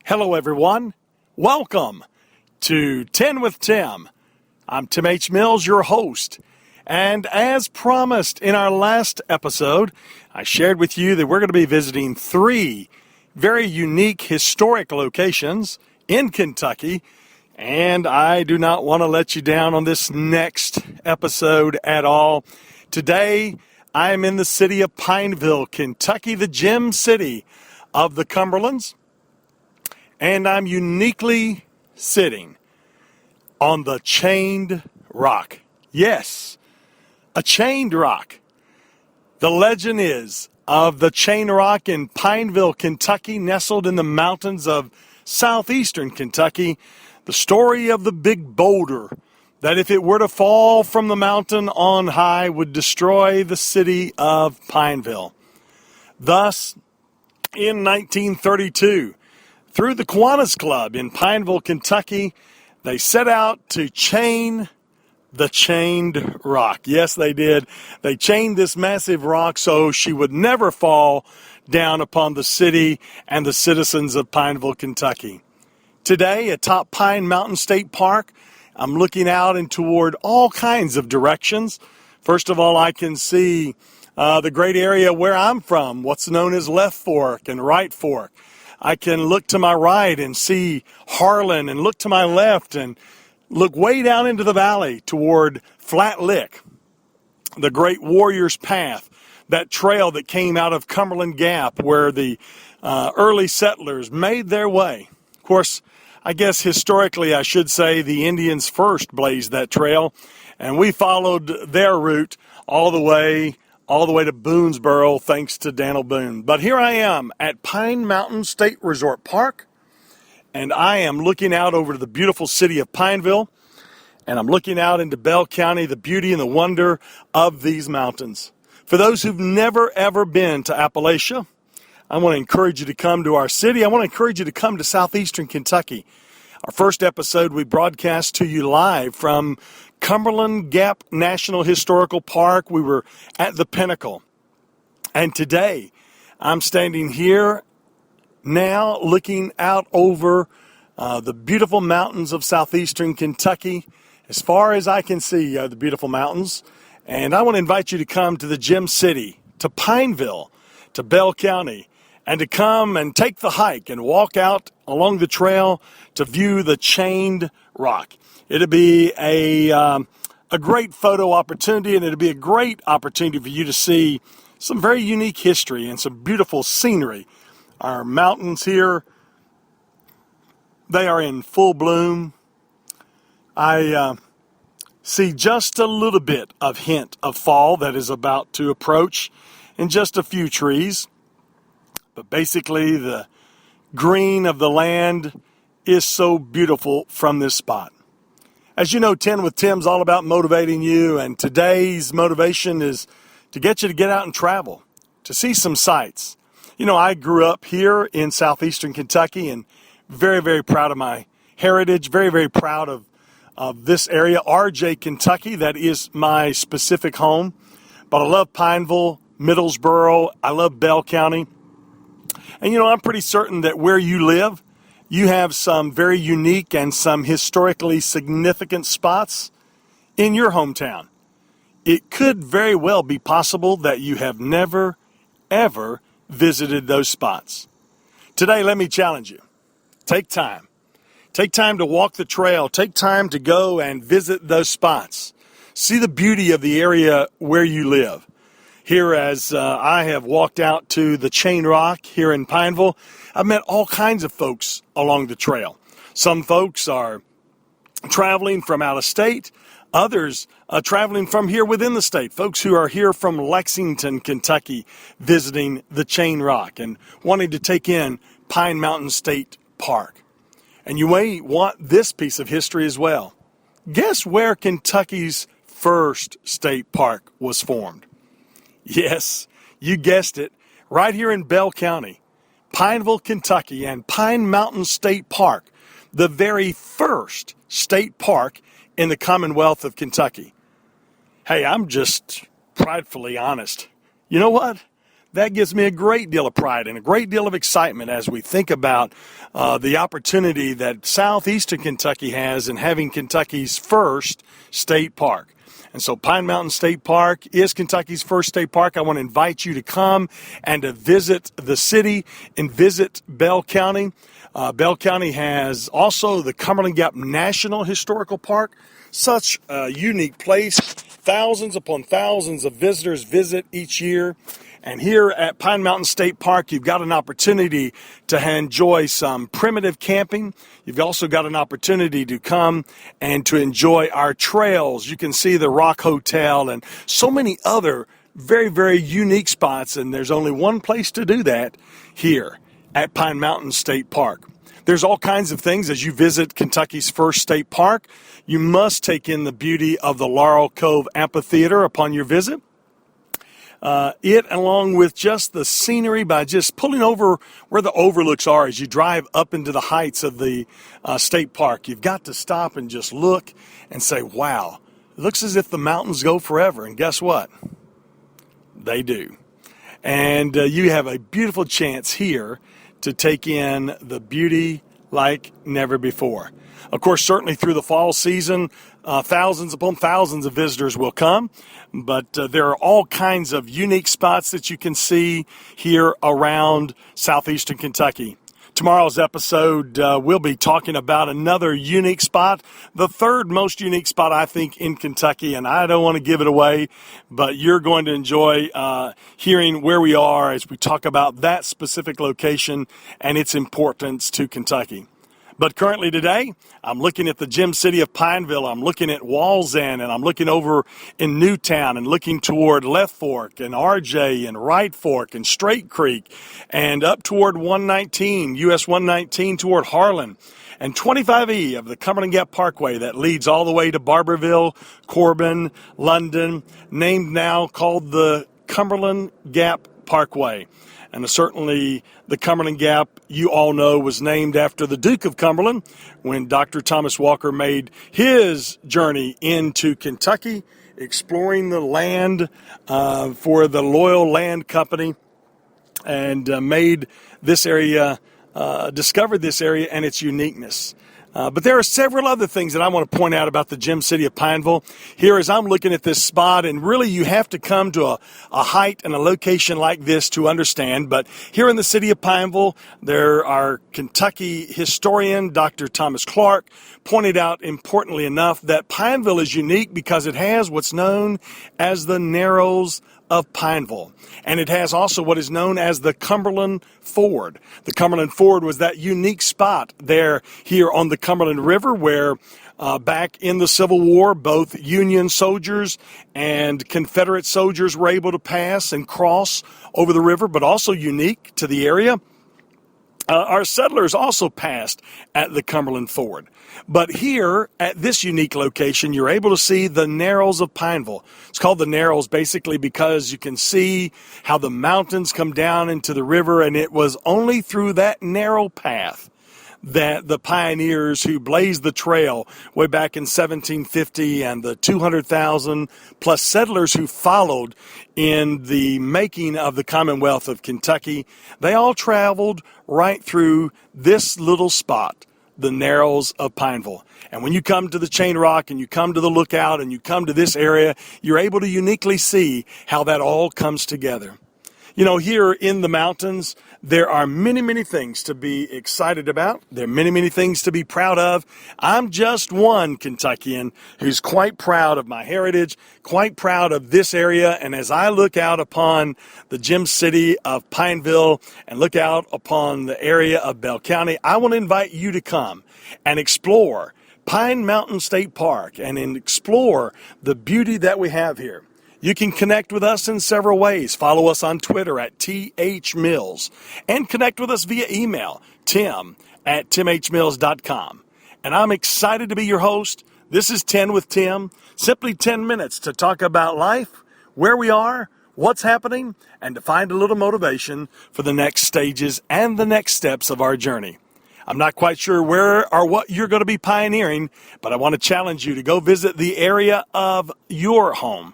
Hello, everyone. Welcome to 10 with Tim. I'm Tim H. Mills, your host. And as promised in our last episode, I shared with you that we're going to be visiting 3 very unique historic locations in Kentucky. And I do not want to let you down on this next episode at all. Today, I am in the city of Pineville, Kentucky, the gem city of the Cumberlands. And I'm uniquely sitting on the chained rock. Yes, a chained rock. The legend is of the chained rock in Pineville, Kentucky, nestled in the mountains of southeastern Kentucky. The story of the big boulder that if it were to fall from the mountain on high would destroy the city of Pineville. Thus, in 1932, through the Kiwanis Club in Pineville, Kentucky, they set out to chain the chained rock. Yes, they did. They chained this massive rock so she would never fall down upon the city and the citizens of Pineville, Kentucky. Today, atop Pine Mountain State Park, I'm looking out and toward all kinds of directions. First of all, I can see the great area where I'm from, what's known as Left Fork and Right Fork. I can look to my right and see Harlan, and look to my left and look way down into the valley toward Flat Lick, the great Warrior's Path, that trail that came out of Cumberland Gap where the early settlers made their way. Of course, I guess historically I should say the Indians first blazed that trail, and we followed their route all the way to Boonesboro, thanks to Daniel Boone. But here I am at Pine Mountain State Resort Park, and I am looking out over the beautiful city of Pineville, and I'm looking out into Bell County, the beauty and the wonder of these mountains. For those who've never, ever been to Appalachia, I want to encourage you to come to our city. I want to encourage you to come to southeastern Kentucky. Our first episode, we broadcast to you live from Cumberland Gap National Historical Park. We were at the Pinnacle. And today, I'm standing here now looking out over the beautiful mountains of southeastern Kentucky. As far as I can see, the beautiful mountains. And I want to invite you to come to the Gem City, to Pineville, to Bell County, and to come and take the hike and walk out along the trail to view the chained rock. It'll be a great photo opportunity, and it'll be a great opportunity for you to see some very unique history and some beautiful scenery. Our mountains here, they are in full bloom. I see just a little bit of hint of fall that is about to approach in just a few trees. But basically, the green of the land is so beautiful from this spot. As you know, 10 with Tim's all about motivating you, and today's motivation is to get you to get out and travel, to see some sights. You know, I grew up here in southeastern Kentucky and very, very proud of my heritage, very, very proud of this area, RJ, Kentucky. That is my specific home. But I love Pineville, Middlesboro. I love Bell County. And, you know, I'm pretty certain that where you live, you have some very unique and some historically significant spots in your hometown. It could very well be possible that you have never, ever visited those spots. Today, let me challenge you. Take time. Take time to walk the trail. Take time to go and visit those spots. See the beauty of the area where you live. Here, as I have walked out to the Chain Rock here in Pineville, I've met all kinds of folks along the trail. Some folks are traveling from out of state, others traveling from here within the state, folks who are here from Lexington, Kentucky, visiting the Chain Rock and wanting to take in Pine Mountain State Park. And you may want this piece of history as well. Guess where Kentucky's first state park was formed? Yes, you guessed it, right here in Bell County, Pineville, Kentucky, and Pine Mountain State Park, the very first state park in the Commonwealth of Kentucky. Hey, I'm just pridefully honest. You know what? that gives me a great deal of pride and a great deal of excitement as we think about the opportunity that southeastern Kentucky has in having Kentucky's first state park. And so Pine Mountain State Park is Kentucky's first state park. I want to invite you to come and to visit the city and visit Bell County. Bell County has also the Cumberland Gap National Historical Park. Such a unique place. Thousands upon thousands of visitors visit each year. And here at Pine Mountain State Park, you've got an opportunity to enjoy some primitive camping. You've also got an opportunity to come and to enjoy our trails. You can see the Rock Hotel and so many other very, very unique spots. And there's only one place to do that here at Pine Mountain State Park. There's all kinds of things as you visit Kentucky's first state park. You must take in the beauty of the Laurel Cove Amphitheater upon your visit. It, along with just the scenery, by just pulling over where the overlooks are as you drive up into the heights of the state park, you've got to stop and just look and say, wow, it looks as if the mountains go forever. And guess what? They do. And you have a beautiful chance here to take in the beauty like never before. Of course, certainly through the fall season, thousands upon thousands of visitors will come, but there are all kinds of unique spots that you can see here around southeastern Kentucky. Tomorrow's episode, we'll be talking about another unique spot, the third most unique spot, I think, in Kentucky, and I don't want to give it away, but you're going to enjoy hearing where we are as we talk about that specific location and its importance to Kentucky. But currently today, I'm looking at the gem city of Pineville. I'm looking at Wallsend, and I'm looking over in Newtown and looking toward Left Fork and RJ and Right Fork and Straight Creek and up toward 119, US 119 toward Harlan, and 25E of the Cumberland Gap Parkway that leads all the way to Barberville, Corbin, London, named now called the Cumberland Gap Parkway. And certainly the Cumberland Gap, you all know, was named after the Duke of Cumberland when Dr. Thomas Walker made his journey into Kentucky, exploring the land for the Loyal Land Company, and made this area, discovered this area and its uniqueness. But there are several other things that I want to point out about the gem city of Pineville. Here as I'm looking at this spot, and really you have to come to a height and a location like this to understand. But here in the city of Pineville, there our Kentucky historian, Dr. Thomas Clark, pointed out importantly enough that Pineville is unique because it has what's known as the Narrows of Pineville. And it has also what is known as the Cumberland Ford. The Cumberland Ford was that unique spot there here on the Cumberland River where back in the Civil War, both Union soldiers and Confederate soldiers were able to pass and cross over the river, but also unique to the area. Our settlers also passed at the Cumberland Ford. But here, at this unique location, you're able to see the Narrows of Pineville. It's called the Narrows basically because you can see how the mountains come down into the river, and it was only through that narrow path that the pioneers who blazed the trail way back in 1750 and the 200,000 plus settlers who followed in the making of the Commonwealth of Kentucky, they all traveled right through this little spot, the Narrows of Pineville. And when you come to the Chain Rock and you come to the Lookout and you come to this area, you're able to uniquely see how that all comes together. You know, here in the mountains, there are many, many things to be excited about. There are many, many things to be proud of. I'm just one Kentuckian who's quite proud of my heritage, quite proud of this area. And as I look out upon the gem city of Pineville and look out upon the area of Bell County, I want to invite you to come and explore Pine Mountain State Park and explore the beauty that we have here. You can connect with us in several ways. Follow us on Twitter at THMills and connect with us via email, tim@timhmills.com. And I'm excited to be your host. This is 10 with Tim, simply 10 minutes to talk about life, where we are, what's happening, and to find a little motivation for the next stages and the next steps of our journey. I'm not quite sure where or what you're going to be pioneering, but I want to challenge you to go visit the area of your home.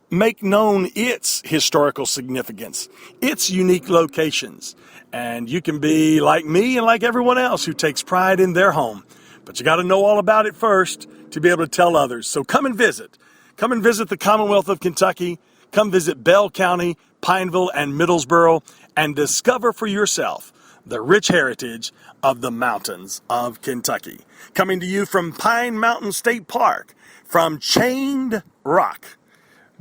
make known its historical significance, its unique locations. And you can be like me and like everyone else who takes pride in their home. But you got to know all about it first to be able to tell others. So come and visit. Come and visit the Commonwealth of Kentucky. Come visit Bell County, Pineville, and Middlesboro, and discover for yourself the rich heritage of the mountains of Kentucky. Coming to you from Pine Mountain State Park, from Chained Rock,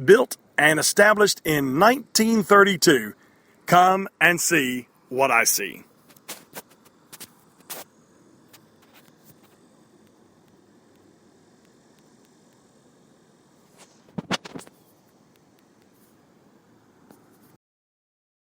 built and established in 1932. Come and see what I see.